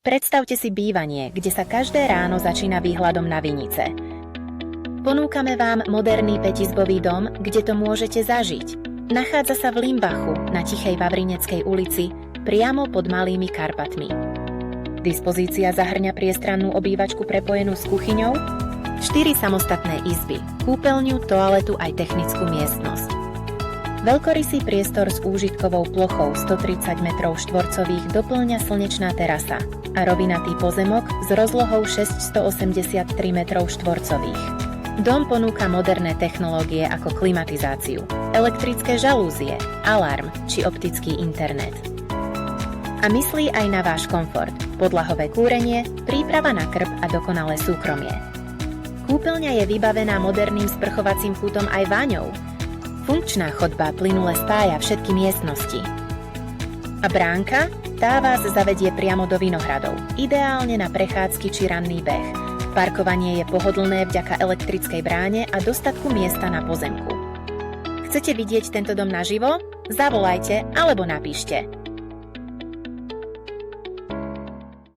Predstavte si bývanie, kde sa každé ráno začína výhľadom na vinice. Ponúkame vám moderný 5-izbový dom, kde to môžete zažiť. Nachádza sa v Limbachu, na Tichej Vavrineckej ulici, priamo pod Malými Karpatmi. Dispozícia zahŕňa priestrannú obývačku prepojenú s kuchyňou, 4 samostatné izby, kúpeľňu, toaletu aj technickú miestnosť. Veľkorysý priestor s úžitkovou plochou 130 m2 doplňa slnečná terasa a rovinatý pozemok s rozlohou 683 m2. Dom ponúka moderné technológie ako klimatizáciu, elektrické žalúzie, alarm či optický internet. A myslí aj na váš komfort, podlahové kúrenie, príprava na krb a dokonalé súkromie. Kúpeľňa je vybavená moderným sprchovacím kútom aj váňou. Funkčná chodba plynule spája všetky miestnosti. A bránka? Tá vás zavedie priamo do Vinohradov, ideálne na prechádzky či ranný beh. Parkovanie je pohodlné vďaka elektrickej bráne a dostatku miesta na pozemku. Chcete vidieť tento dom naživo? Zavolajte alebo napíšte.